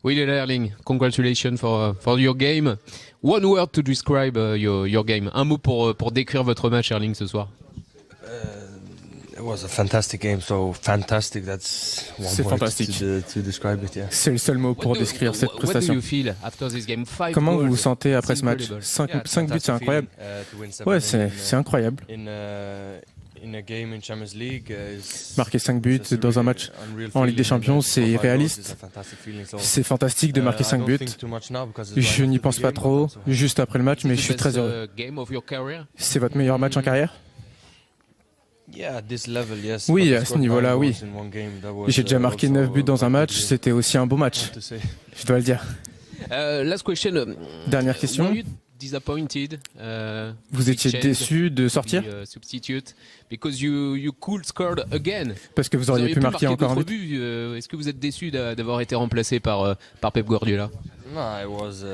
Oui, Erling, congratulations for your game. One word to describe your game. Un mot pour décrire votre match, Erling, ce soir. It was a fantastic game, so fantastic, that's one C'est word fantastique. to describe it, yeah. C'est le seul mot pour décrire cette What do prestation. you feel after this game? Comment vous goals. vous sentez après It's ce match? incredible. 5 buts, c'est incroyable. To win 7 Ouais, in, c'est incroyable. In a game in Champions League, Marquer 5 buts dans un match en Ligue des Champions, c'est irréaliste. C'est fantastique de marquer 5 buts. Je n'y pense pas trop, juste après le match, mais je suis très heureux. Game of your career? C'est votre meilleur match en carrière? Yeah, at this level, yes. Oui, But à to ce score niveau-là, 9 oui. goals in one game, that was, J'ai déjà marqué also 9 buts dans un match, really c'était aussi un beau match, to say. je dois le dire. Last question. Dernière question. Were you disappointed? Vous étiez change déçu de sortir? to be, substitute because you could scored again. Parce que vous auriez pu marquer encore un d'autres but? buts. Est-ce que vous êtes déçu d'avoir été remplacé par Pep Guardiola? No, I was.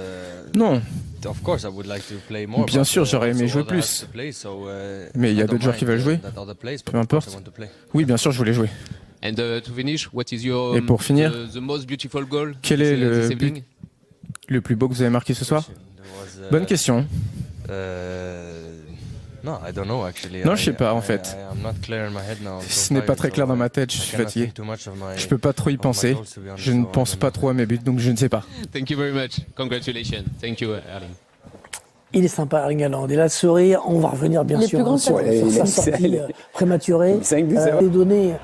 Non, Of course, I would like to play more. Bien but, sûr, j'aurais aimé also jouer others plus. to play, so, Mais il y a I d'autres don't joueurs qui mind, veulent jouer. that other plays, but Peu of course importe. I want to play. Oui, bien sûr, je voulais jouer. And to finish, what is your Et pour finir, the most beautiful goal? quel est le this evening? but le plus beau que vous avez marqué ce soir? There was, Bonne question. No, I don't know actually. Non, je sais pas, en fait. I'm not clear in my head now. I'm so Ce n'est pas tired, très so clair dans ma I tête, je suis cannot fatigué. think too much of my- Je peux pas trop y of my penser. goals, to be honest, Je ne so I pense don't pas know. trop à mes buts, donc je ne sais pas. Thank you very much. Congratulations. Thank you, Erling. Il est sympa, Erling Haaland. Et là, le sourire, on va revenir bien Les sûr plus grandes sur sa sortie prématurée. Les données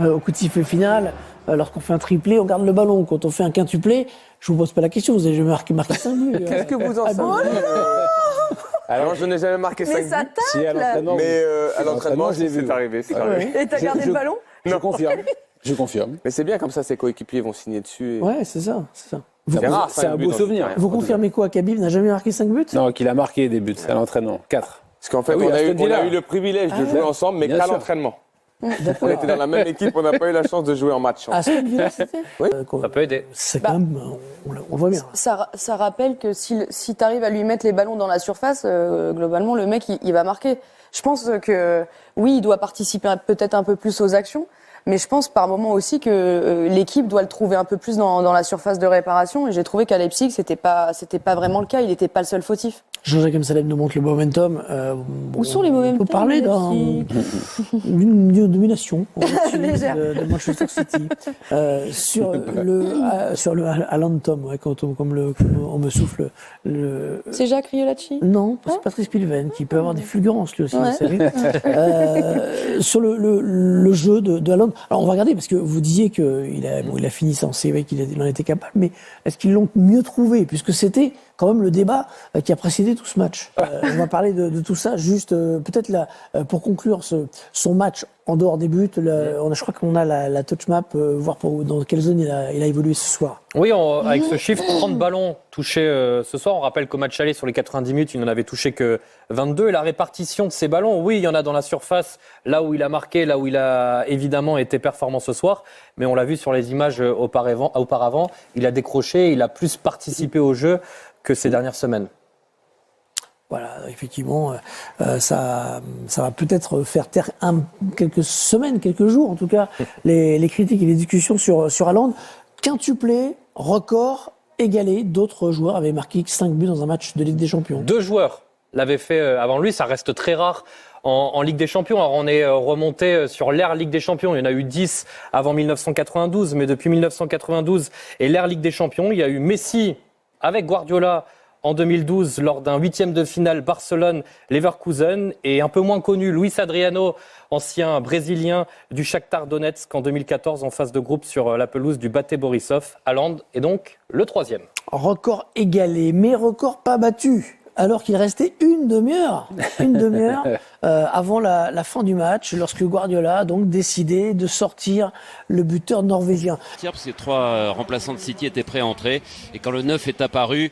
au coup de sifflet final. Lorsqu'on fait un triplé, on garde le ballon. Quand on fait un quintuplé, je vous pose pas la question, vous avez jamais marqué 5 buts. Qu'est-ce que vous en savez Alors, je n'ai jamais marqué 5 buts. ça Si, à l'entraînement, mais à l'entraînement, je l'ai vu. c'est arrivé. C'est arrivé. Et t'as gardé le ballon? Je confirme. Je confirme. Mais c'est bien, comme ça, ses coéquipiers vont signer dessus. Et... Ouais, c'est ça. Vous, C'est rare, C'est 5 un buts beau dans souvenir. une carrière. vous confirmez quoi? Khabib n'a jamais marqué 5 buts? Non, qu'il a marqué des buts à l'entraînement. 4. Parce qu'en fait, Ah oui, on a Aston Villa. eu le privilège de jouer ensemble, mais Bien qu'à sûr. l'entraînement. On D'accord. était dans la même équipe, on n'a pas eu la chance de jouer en match. Aston Villa, c'était? Oui. Ça peut aider. C'est quand même, on voit bien. Ça rappelle que si t'arrives à lui mettre les ballons dans la surface, globalement, le mec, il va marquer. Je pense que, oui, il doit participer peut-être un peu plus aux actions, mais je pense par moment aussi que l'équipe doit le trouver un peu plus dans la surface de réparation. Et j'ai trouvé qu'à Leipzig, c'était pas vraiment le cas. Il n'était pas le seul fautif. Jean-Jacques Amsalem nous montre le momentum. Où sont les momentum, On peut parler d'une domination Légère. de Manchester City sur le Haaland Tom, ouais, quand on me souffle le. C'est Jacques Riolacci? Non, c'est Patrice Pilven qui peut avoir des fulgurances lui aussi. Ouais. Vous savez. Sur le jeu de Haaland. Alors on va regarder parce que vous disiez qu'il a fini sans CV, qu'il en était capable, mais est-ce qu'ils l'ont mieux trouvé puisque c'était quand même le débat qui a précédé tout ce match. On va parler de tout ça, juste peut-être là, pour conclure son match en dehors des buts, je crois qu'on a la touch map, voir dans quelle zone il a évolué ce soir. Oui, avec ce chiffre, 30 ballons touchés ce soir. On rappelle qu'au match aller, sur les 90 minutes, il n'en avait touché que 22. Et la répartition de ces ballons, oui, il y en a dans la surface, là où il a marqué, là où il a évidemment été performant ce soir. Mais on l'a vu sur les images auparavant, il a décroché, il a plus participé au jeu que ces dernières semaines. Voilà, effectivement, ça va peut-être faire taire quelques semaines, quelques jours, en tout cas, les critiques et les discussions sur Haaland. Quintuplé, record égalé. D'autres joueurs avaient marqué 5 buts dans un match de Ligue des Champions. 2 joueurs l'avaient fait avant lui, ça reste très rare en Ligue des Champions. Alors on est remonté sur l'ère Ligue des Champions, il y en a eu 10 avant 1992, mais depuis 1992 et l'ère Ligue des Champions, il y a eu Messi avec Guardiola en 2012 lors d'un 8e de finale Barcelone-Leverkusen et un peu moins connu Luis Adriano, ancien brésilien du Shakhtar Donetsk en 2014 en phase de groupe sur la pelouse du Bate Borisov. Haaland est donc le 3e. Record égalé, mais record pas battu. Alors qu'il restait une demi-heure avant la fin du match, lorsque Guardiola a donc décidé de sortir le buteur norvégien. Parce que les 3 remplaçants de City étaient prêts à entrer et quand le 9 est apparu,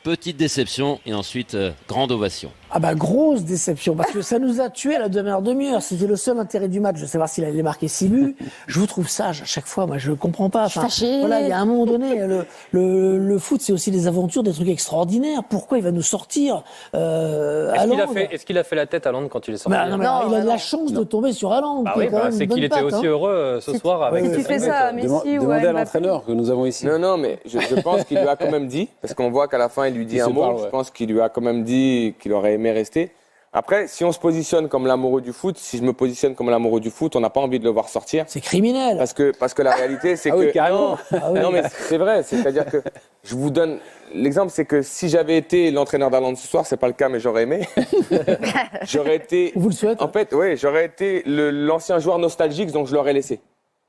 petite déception et ensuite grande ovation. Ah bah grosse déception, parce que ça nous a tué à la dernière demi-heure. C'était le seul intérêt du match de savoir s'il allait marquer 6 buts. Je vous trouve sage à chaque fois, moi je comprends pas. Enfin, voilà, il y a un moment donné, le foot c'est aussi des aventures, des trucs extraordinaires. Pourquoi il va nous sortir Est-ce qu'il a fait la tête à Haaland quand il est sorti? Il a de la chance de tomber sur Haaland. Bah oui, c'est qu'il était aussi heureux ce soir avec. Si tu fais ça à Messi ou à Demandez à Mbappé. l'entraîneur que nous avons ici. Non, mais je pense qu'il lui a quand même dit, parce qu'on voit qu'à la fin, il lui dit un mot. Je pense qu'il lui a quand même dit qu'il aurait aimé rester. Après, si on se positionne comme l'amoureux du foot, si je me positionne comme l'amoureux du foot, on n'a pas envie de le voir sortir. C'est criminel. Parce que la réalité, c'est que... Oui, carrément. Non, mais c'est vrai. C'est-à-dire que je vous donne... L'exemple, c'est que si j'avais été l'entraîneur d'Haaland ce soir, c'est pas le cas, mais j'aurais aimé. J'aurais été... Vous le souhaitez. En fait, oui, j'aurais été l'ancien joueur nostalgique, donc je l'aurais laissé.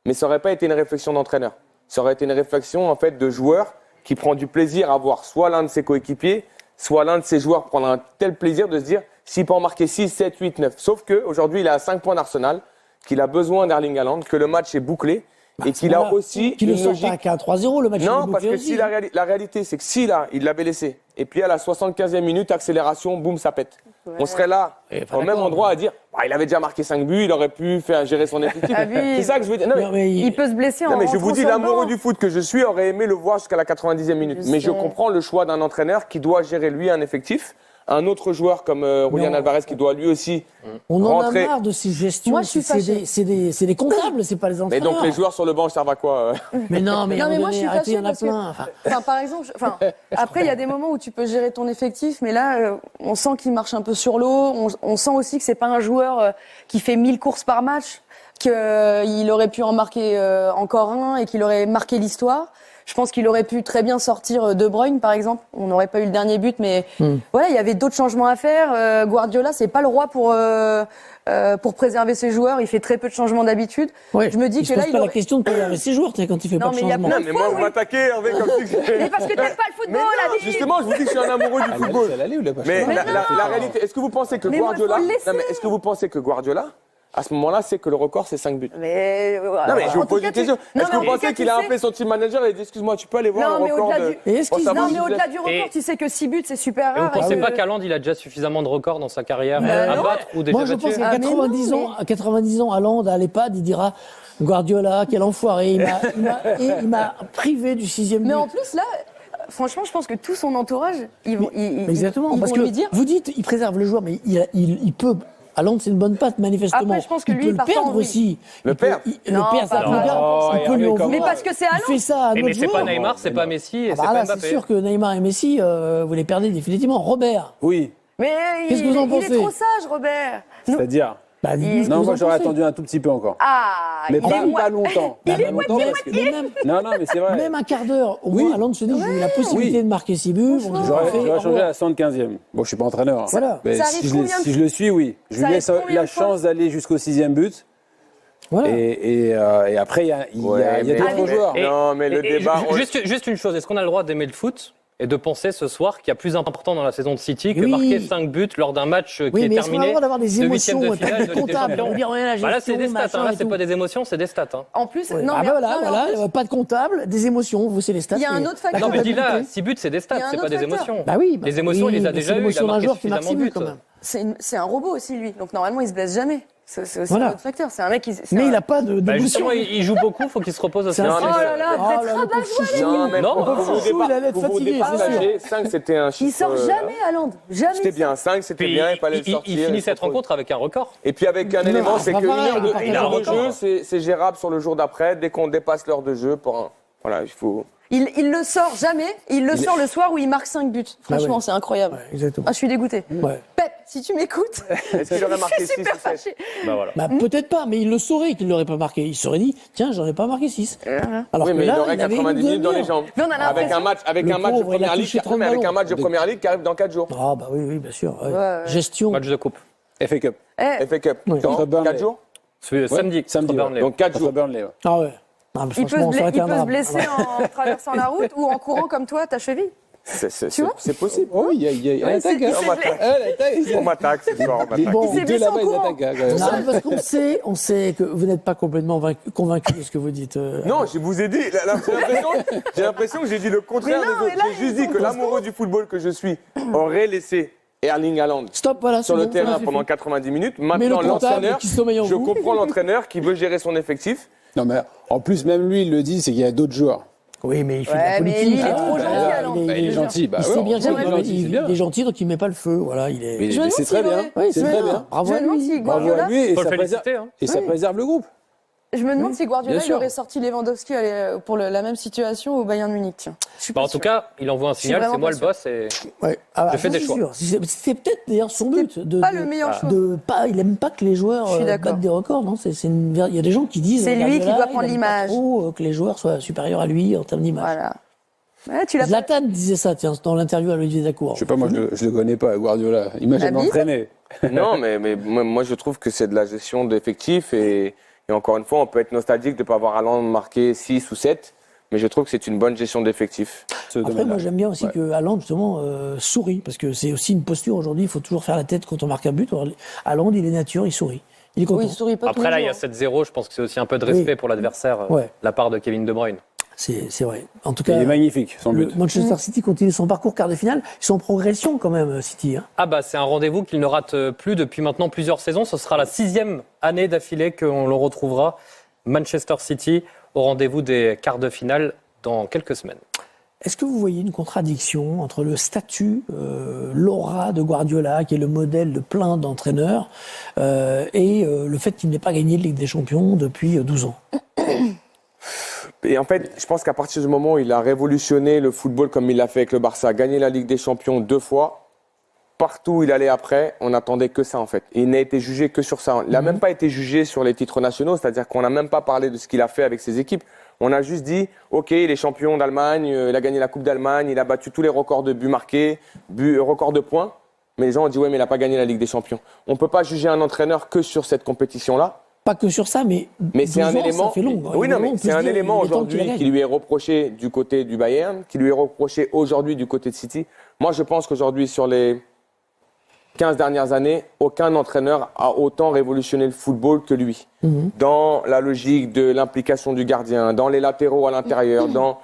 Mais ça aurait pas été une réflexion d'entraîneur. Ça aurait été une réflexion, en fait, de joueur qui prend du plaisir à voir soit l'un de ses coéquipiers, soit l'un de ses joueurs prendre un tel plaisir de se dire s'il peut en marquer 6, 7, 8, 9. Sauf qu'aujourd'hui, il a 5 points d'Arsenal, qu'il a besoin d'Erling Haaland, que le match est bouclé et qu'il a aussi qu'il une ne sort logique. pas qu'à 3-0, le match Non, est bouclé parce que aussi. si la réalité, c'est que si là, il l'avait laissé, et puis à la 75e minute, accélération, boum, ça pète. Ouais. On serait là, au même endroit, à dire il avait déjà marqué 5 buts, il aurait pu faire gérer son effectif. Ah oui. C'est ça que je veux dire. Non, mais Il peut se blesser en je vous rentrant dis, sur le l'amoureux banc. du foot que je suis aurait aimé le voir jusqu'à la 90e minute. Mais je comprends le choix d'un entraîneur qui doit gérer lui un effectif. Un autre joueur comme Julian Alvarez qui doit lui aussi On en rentrer. a marre de ces gestions. Moi, je suis fâchée. c'est des comptables, c'est pas les Mais entraîneurs. donc les joueurs sur le banc servent à quoi Mais non, mais, Non, mais moi, je suis arrêtez, il y fâchée en a parce que, plein. Enfin, par exemple, après, il y a des moments où tu peux gérer ton effectif, mais là, on sent qu'il marche un peu sur l'eau. On sent aussi que c'est pas un joueur qui fait 1000 courses par match, qu'il aurait pu en marquer encore un et qu'il aurait marqué l'histoire. Je pense qu'il aurait pu très bien sortir De Bruyne, par exemple. On n'aurait pas eu le dernier but, mais voilà, il y avait d'autres changements à faire. Guardiola, c'est pas le roi pour préserver ses joueurs. Il fait très peu de changements d'habitude. ouais, Je me dis il que se là, pose pas la question de préserver ses joueurs quand il fait Non, pas de mais il y a changement. plein Non, mais moi, vous m'attaquez, Hervé, comme si Mais parce que t'aimes pas le football, Habib. Justement, je vous dis que je suis un amoureux du football. Elle allait ou la pas Mais Mais la non. réalité, est-ce que vous pensez que Mais moi, Guardiola, faut le laisser. non, mais est-ce que vous pensez que Guardiola, à ce moment-là, c'est que le record, c'est 5 buts? Mais Non, mais je vous pose une question. Est-ce que vous pensez qu'il qu'il a appelé son team manager et dit excuse-moi, tu peux aller voir Non, le mais record au-delà de... du- Et est-ce qu'il- savoir Non, si mais vous au-delà êtes- du record, Et- tu sais que 6 buts, c'est super Et vous rare. pensez et pas que- qu'Haaland, il a déjà suffisamment de records dans sa carrière Bah à non. battre ou déjà Moi, je pense battu qu'à Ah, mais 90 non, ans, à 90 ans, Haaland, à l'EHPAD, il dira Guardiola, quel enfoiré, il m'a privé du 6e but. Mais en plus, là, franchement, je pense que tout son entourage, ils vont Exactement, parce vont que lui dire. vous dites, il préserve le joueur, mais il peut. Haaland, c'est une bonne patte, manifestement. Après, je pense que il lui, peut le partant, perdre oui. aussi. Le Il peut- perdre il- Non, Le perdre, ça pas peut le vraiment. perdre. Il peut lui en Mais vouloir. parce que c'est Il Haaland. fait ça à un Mais autre c'est pas joueur. Neymar, c'est pas Messi et Ah c'est bah pas là, c'est Mbappé. sûr que Neymar et Messi, vous les perdez définitivement. Robert, Oui, Mais Qu'est-ce que vous en il est pensez trop sage, Robert. Nous- c'est-à-dire. bah, dites-nous ce que Non, vous moi en j'aurais pensez. attendu un tout petit peu encore. Ah, Mais il pas, est moi. pas longtemps. Bah, Pas longtemps parce que- mais Non, mais c'est vrai. même un quart d'heure, au Oui. moins, Haaland se dit j'ai eu la possibilité Oui. de marquer 6 buts. Bon, J'aurais fait, au changé à revoir. la 75e. Bon, je suis pas entraîneur. Voilà. Mais Ça si arrive je, combien de si je le suis, oui. Je Ça lui laisse arrive combien la de fois chance d'aller jusqu'au 6e but. Voilà. Et après, il y a Ouais, mais- d'autres joueurs. Non, mais le Et débat... juste une chose, est-ce qu'on a le droit d'aimer le foot et de penser ce soir qu'il y a plus important dans la saison de City que Oui. marquer 5 buts lors d'un match qui Oui, est mais est-ce qu'on a le terminé droit d'avoir des de émotions huitième de finale de Ligue des comptables Champions. on dit, ouais, la Bah là, c'est gestion, des stats, machin hein, là, et c'est tout. pas des émotions, c'est des stats. Hein. En plus, Ouais. non, Ah mais bah voilà, non, mais en voilà, plus, pas de comptable, des émotions, vous c'est les stats. Il y a un et autre facteur. la Non, mais dis là, comptabilité. 6 buts, c'est des Il y stats, a un c'est pas autre des facteur. émotions. Bah oui, bah Les émotions, oui, il les a mais déjà c'est eues, il a l'émotion d'un marqué joueur qui marque 6 suffisamment de buts buts. quand même. c'est un robot aussi, lui. Donc normalement, il se blesse jamais. C'est aussi Voilà. un autre facteur. C'est un mec qui. Mais il n'a pas de Bah, d'émotion. justement, il joue beaucoup, faut qu'il se repose aussi. C'est un Oh là là, Oh vous êtes là, le rabat-joie, pauvre chouchou. Non, mais Non, pour le vous pauvre chouchou, il allait être pour vous fatigué, c'est sûr. départager, 5 c'était un chiffre... Il sort jamais, Haaland. Jamais. C'était bien, 5 c'était Puis, bien, il fallait le il sortir. finit cette rencontre avec un record. Et puis avec un élément, c'est c'est pas qu'une pareil, heure de, il partage une heure un de record. jeu, c'est gérable sur le jour d'après. Dès qu'on dépasse l'heure de jeu, voilà, il faut... Il le sort jamais. Il le sort le soir où il marque 5 buts. Franchement, ouais. c'est incroyable. Ouais, exactement. Ah, je suis dégoûtée. Ouais. Pep, si tu m'écoutes, Est-ce qu'il aurait marqué je 6 suis super fâchée. Bah voilà. Bah, peut-être pas, mais il le saurait qu'il ne l'aurait pas marqué. Il serait dit, tiens, j'en ai pas marqué 6. Alors Oui, que mais là, il aurait il avait 90 une minutes dans les demi-heure. jambes. Mais on a Avec l'impression- un match, avec Le un match de pauvre, il a première ligue, touché 30 mais avec un ballons. match de première ligue qui arrive dans 4 jours. Ah bah oui, bien sûr. ouais. Ouais. Gestion. Match de coupe. FA Cup. Eh, FA Cup. Ouais. Dans Contre Burnley. 4 jours Samedi, Samedi, contre ouais. Burnley. Donc 4 Contre jours. Burnley, ouais. Ah ouais. Ah, mais il peut, franchement, ça aurait été un se drame. blesser en traversant la route ou en courant comme toi, ta cheville. C'est vois possible. Oh oui, il y a Ouais, un attaque. il hein. s'est blessé. On m'attaque ce soir, on m'attaque. Bon, Il s'est Les deux blessé en là-bas, ils courant. attaquent. hein, quand même. Non, parce qu'on sait que vous n'êtes pas complètement convaincu de ce que vous dites. Non, je vous ai dit, j'ai l'impression que j'ai dit le contraire Mais non, des mais autres. là, J'ai juste ils dit que sont l'amoureux du football que je suis aurait laissé Erling Haaland Stop, voilà. sur le bon, terrain voilà, pendant c'est 90 minutes. Mais le Maintenant, comptable l'entraîneur, qui sommeille en je vous. comprends l'entraîneur qui veut gérer son effectif. Non, mais en plus, même lui, il le dit, c'est qu'il y a d'autres joueurs. Oui, mais il fait Ouais, de la mais politique. lui, il est trop gentil, Haaland. Il est gentil. Bah, Il sait bien ouais, qu'il c'est est gentil, donc il met pas le feu. Voilà, il est. Mais Je me demande c'est s'il très bien. aurait- Oui, C'est très bien. Bravo Je à me demande lui. si Bravo Guardiola, à lui et Faut le ça féliciter, hein. préserve le groupe. je me demande si Guardiola Bien sûr. il aurait sorti Lewandowski pour la même situation au Bayern Munich. Tiens. Je suis Bah, pas en tout sûre. cas, il envoie un suis signal, c'est vraiment moi pas le boss. Et... Ouais. Ah, Je fais ça, des c'est choix. sûr. C'est peut-être d'ailleurs son but Pas le meilleur choix. il aime pas que les joueurs Je suis d'accord. battent des records. Non, il y a des gens qui disent. C'est lui qui Guardiola, doit prendre il aime l'image. pas trop, que les joueurs soient supérieurs à lui en termes d'image. Voilà. Ouais, tu l'as pas. Zlatan disait ça, tiens, dans l'interview à Olivier Dacour. Je sais pas, moi, je le connais pas, Guardiola. Il m'a jamais Habib entraîné. Non, mais moi, je trouve que c'est de la gestion d'effectifs. Et encore une fois, on peut être nostalgique de ne pas avoir Haaland marqué 6 ou 7. Mais je trouve que c'est une bonne gestion d'effectifs. Après, moi, j'aime bien aussi que Haaland, justement, sourit, parce que c'est aussi une posture aujourd'hui. Il faut toujours faire la tête quand on marque un but. Alors, Haaland, il est nature, il sourit. Il est content. Oui, il sourit pas tous Après, les là, il y a jours. 7-0. Je pense que c'est aussi un peu de respect Oui. pour l'adversaire, Ouais. de la part de Kevin De Bruyne. C'est vrai. En tout Il cas, est magnifique, son le but. Manchester City continue son parcours quart de finale. Ils sont en progression quand même, City. Hein. Ah bah c'est un rendez-vous qu'il ne rate plus depuis maintenant plusieurs saisons. Ce sera la 6e année d'affilée qu'on le retrouvera. Manchester City au rendez-vous des quarts de finale dans quelques semaines. Est-ce que vous voyez une contradiction entre le statut, l'aura de Guardiola, qui est le modèle de plein d'entraîneurs, et le fait qu'il n'ait pas gagné de Ligue des Champions depuis 12 ans? Et en fait, je pense qu'à partir du moment où il a révolutionné le football comme il l'a fait avec le Barça, gagné la Ligue des Champions 2 fois, partout où il allait après, on n'attendait que ça en fait. Il n'a été jugé que sur ça. Il n'a même pas été jugé sur les titres nationaux, c'est-à-dire qu'on n'a même pas parlé de ce qu'il a fait avec ses équipes. On a juste dit, ok, il est champion d'Allemagne, il a gagné la Coupe d'Allemagne, il a battu tous les records de buts marqués, records de points. Mais les gens ont dit, ouais, mais il n'a pas gagné la Ligue des Champions. On ne peut pas juger un entraîneur que sur cette compétition-là. Pas que sur ça, mais c'est un élément. Ça fait long. Oui, non, mais c'est un élément aujourd'hui qui qui lui est reproché du côté du Bayern, qui lui est reproché aujourd'hui du côté de City. Moi, je pense qu'aujourd'hui, sur les 15 dernières années, aucun entraîneur a autant révolutionné le football que lui. Dans la logique de l'implication du gardien, dans les latéraux à l'intérieur, dans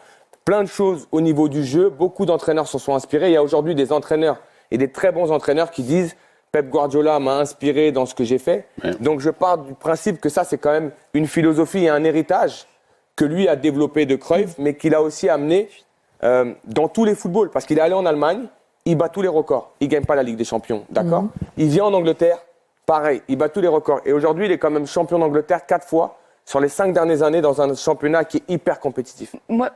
plein de choses au niveau du jeu, beaucoup d'entraîneurs s'en sont inspirés. Il y a aujourd'hui des entraîneurs et des très bons entraîneurs qui disent Pep Guardiola m'a inspiré dans ce que j'ai fait. Ouais. Donc je pars du principe que ça, c'est quand même une philosophie et un héritage que lui a développé de Cruyff, mais qu'il a aussi amené dans tous les footballs. Parce qu'il est allé en Allemagne, il bat tous les records. Il ne gagne pas la Ligue des Champions, d'accord ? Il vient en Angleterre, pareil, il bat tous les records. Et aujourd'hui, il est quand même champion d'Angleterre 4 fois sur les 5 dernières années dans un championnat qui est hyper compétitif.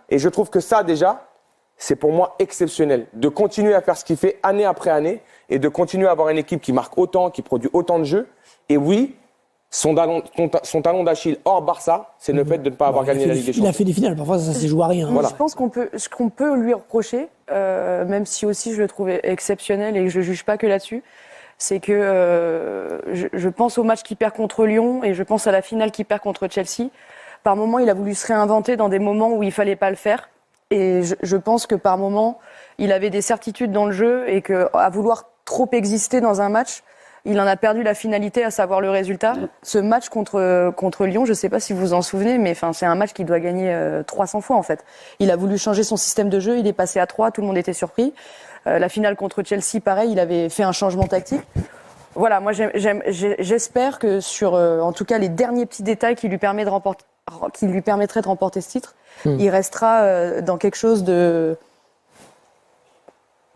Et je trouve que ça, déjà, c'est pour moi exceptionnel. De continuer à faire ce qu'il fait année après année et de continuer à avoir une équipe qui marque autant, qui produit autant de jeux. Et oui, son talon d'Achille hors Barça, c'est le fait de ne pas avoir gagné la Ligue des Champions. Il a fait des finales, parfois ça s'est joué à rien. Voilà. Je pense ce qu'on peut lui reprocher, même si aussi je le trouve exceptionnel et que je ne juge pas que là-dessus, c'est que je pense au match qu'il perd contre Lyon et je pense à la finale qu'il perd contre Chelsea. Par moments, il a voulu se réinventer dans des moments où il ne fallait pas le faire. Et je pense que par moments, il avait des certitudes dans le jeu et qu'à vouloir trop exister dans un match, il en a perdu la finalité, à savoir le résultat. Ce match contre Lyon, je ne sais pas si vous vous en souvenez, mais c'est un match qu'il doit gagner 300 fois en fait. Il a voulu changer son système de jeu, il est passé à 3, tout le monde était surpris. La finale contre Chelsea, pareil, il avait fait un changement tactique. Voilà, moi j'espère que sur, en tout cas, les derniers petits détails qui lui permettraient de remporter ce titre, il restera dans quelque chose de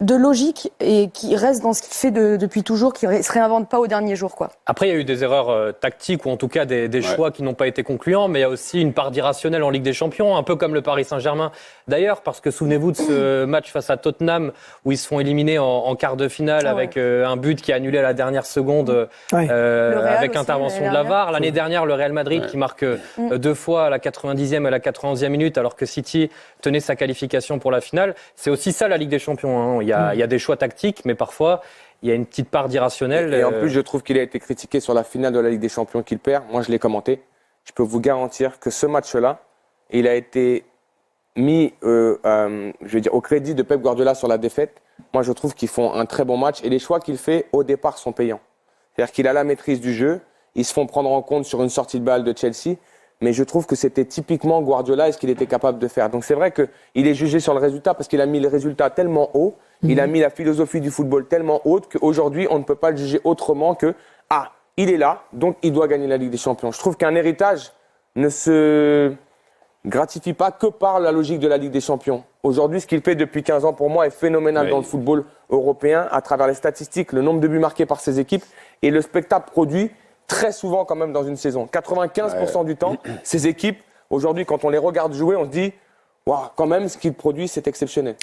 logique et qui reste dans ce qu'il fait depuis toujours, qui ne se réinvente pas au dernier jour, quoi. Après, il y a eu des erreurs tactiques ou en tout cas des choix qui n'ont pas été concluants, mais il y a aussi une part d'irrationnel en Ligue des Champions, un peu comme le Paris Saint-Germain d'ailleurs, parce que souvenez-vous de ce match face à Tottenham où ils se font éliminer en quart de finale avec un but qui est annulé à la dernière seconde avec aussi, intervention de la VAR. L'année dernière, le Real Madrid qui marque 2 fois à la 90e et à la 91e minute alors que City tenait sa qualification pour la finale. C'est aussi ça la Ligue des Champions, hein. Il y a des choix tactiques, mais parfois, il y a une petite part d'irrationnel. Et en plus, je trouve qu'il a été critiqué sur la finale de la Ligue des Champions qu'il perd. Moi, je l'ai commenté. Je peux vous garantir que ce match-là, il a été mis au crédit de Pep Guardiola sur la défaite. Moi, je trouve qu'ils font un très bon match. Et les choix qu'il fait, au départ, sont payants. C'est-à-dire qu'il a la maîtrise du jeu. Ils se font prendre en compte sur une sortie de balle de Chelsea. mais je trouve que c'était typiquement Guardiola et ce qu'il était capable de faire. Donc c'est vrai qu'il est jugé sur le résultat parce qu'il a mis le résultat tellement haut, il a mis la philosophie du football tellement haute qu'aujourd'hui, on ne peut pas le juger autrement que « Ah, il est là, donc il doit gagner la Ligue des Champions ». Je trouve qu'un héritage ne se gratifie pas que par la logique de la Ligue des Champions. Aujourd'hui, ce qu'il fait depuis 15 ans, pour moi, est phénoménal dans le football européen, à travers les statistiques, le nombre de buts marqués par ses équipes et le spectacle produit très souvent quand même dans une saison. 95% du temps, ces équipes, aujourd'hui, quand on les regarde jouer, on se dit « Waouh, quand même, ce qu'ils produisent, c'est exceptionnel ».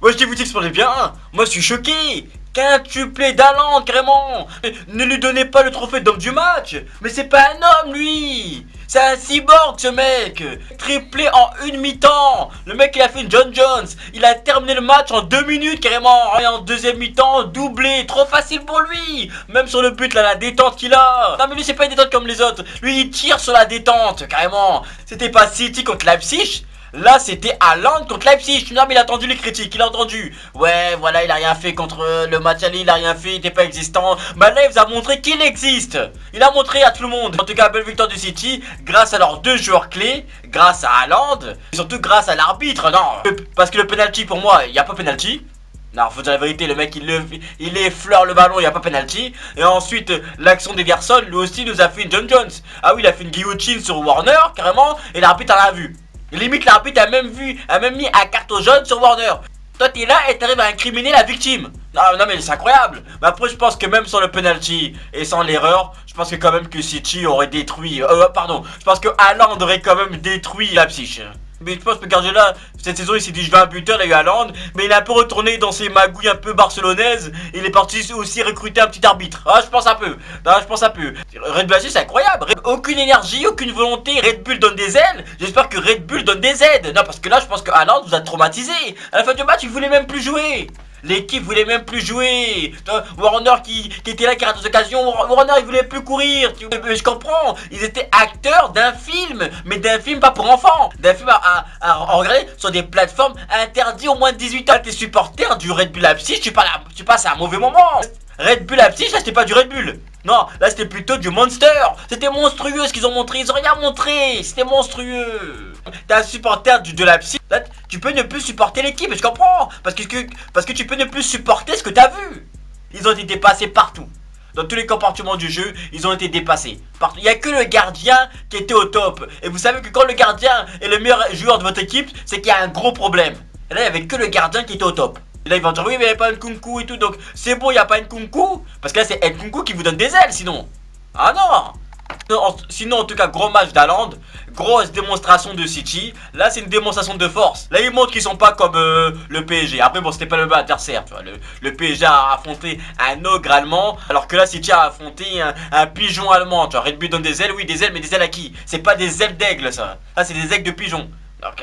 Ouais, je dis vous explosez bien, moi je suis choqué. Quintuplé d'Haaland, carrément. Ne lui donnez pas le trophée d'homme du match. Mais c'est pas un homme, lui. C'est un cyborg, ce mec. Triplé en une mi-temps. Le mec, il a fait une John Jones. Il a terminé le match en 2 minutes, carrément. Et en deuxième mi-temps, doublé. Trop facile pour lui. Même sur le but, là, la détente qu'il a. Non, mais lui, c'est pas une détente comme les autres. Lui, il tire sur la détente, carrément. C'était pas City contre Leipzig. Là, c'était Haaland contre Leipzig. Non, mais il a entendu les critiques, il a entendu. Ouais, voilà, il a rien fait contre le match aller, il a rien fait, il n'était pas existant. Bah là, il vous a montré qu'il existe. Il a montré à tout le monde. En tout cas, belle victoire du City, grâce à leurs 2 joueurs clés, grâce à Haaland, et surtout grâce à l'arbitre. Non, parce que le penalty, pour moi, il n'y a pas penalty. Non, faut dire la vérité, le mec il effleure le ballon, il n'y a pas penalty. Et ensuite, l'action d'Ederson, lui aussi, nous a fait une John Jones. Ah oui, il a fait une guillotine sur Warner, carrément, et l'arbitre en a vu. Limite, l'arbitre a même mis un carton jaune sur Warner. Toi, t'es là et t'arrives à incriminer la victime. Non, mais c'est incroyable. Mais après, je pense que même sans le penalty et sans l'erreur, je pense que quand même que City aurait détruit. Je pense que Haaland aurait quand même détruit Leipzig. Mais je pense que Guardiola, cette saison, il s'est dit je veux un buteur, il a eu Haaland, mais il a un peu retourné dans ses magouilles un peu barcelonaises. Il est parti aussi recruter un petit arbitre. Ah, je pense un peu. Red Bull, c'est incroyable. Aucune énergie, aucune volonté. Red Bull donne des ailes. J'espère que Red Bull donne des aides. Non, parce que là, je pense que Haaland vous a traumatisé. À la fin du match, il voulait même plus jouer. L'équipe voulait même plus jouer. Warner qui était là, qui rate des occasions. Warner, il voulait plus courir. Je comprends. Ils étaient acteurs d'un film, mais d'un film pas pour enfants. D'un film à regarder sur des plateformes interdites au moins de 18 ans. T'es supporter du Red Bull Leipzig, tu passes à un mauvais moment. Red Bull Leipzig, là, c'était pas du Red Bull. Non, là, c'était plutôt du Monster. C'était monstrueux ce qu'ils ont montré. Ils ont rien montré. C'était monstrueux. T'es un supporter de Leipzig. Là, tu peux ne plus supporter l'équipe. Je comprends. Parce que tu peux ne plus supporter ce que t'as vu. Ils ont été dépassés partout. Dans tous les comportements du jeu, ils ont été dépassés. Partout. Il n'y a que le gardien qui était au top. Et vous savez que quand le gardien est le meilleur joueur de votre équipe, c'est qu'il y a un gros problème. Et là, il n'y avait que le gardien qui était au top. Et là, ils vont dire, oui, mais il n'y avait pas Nkunku et tout, donc c'est bon, il n'y a pas Nkunku. Parce que là, c'est Nkunku qui vous donne des ailes, sinon. Ah non. Sinon, en tout cas, gros match d'Haaland, grosse démonstration de City. Là, c'est une démonstration de force. Là, ils montrent qu'ils sont pas comme le PSG. Après, bon, c'était pas le même adversaire, tu vois. Le PSG a affronté un ogre allemand, alors que là, City a affronté un pigeon allemand. Tu vois, Red Bull donne des ailes, oui, des ailes, mais des ailes à qui? C'est pas des ailes d'aigle, ça. Là, c'est des ailes de pigeon. Donc,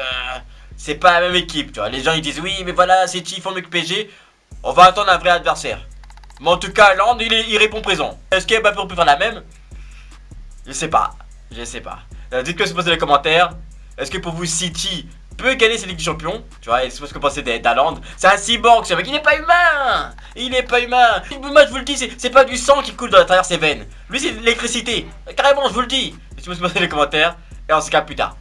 c'est pas la même équipe, tu vois. Les gens ils disent oui, mais voilà, City font mieux que PSG. On va attendre un vrai adversaire. Mais en tout cas, Haaland, il répond présent. Est-ce que Mbappé peut faire la même? Je sais pas. Dites-le dans les commentaires. Est-ce que pour vous, City peut gagner cette Ligue des Champions? Tu vois, c'est ce que vous pensez d'Haaland. C'est un cyborg, ce mec, il n'est pas humain. Moi, je vous le dis, c'est pas du sang qui coule à travers ses veines. Lui, c'est de l'électricité. Carrément, je vous le dis. Dites-moi ce que vous pensez dans les commentaires. Et on se capte plus tard.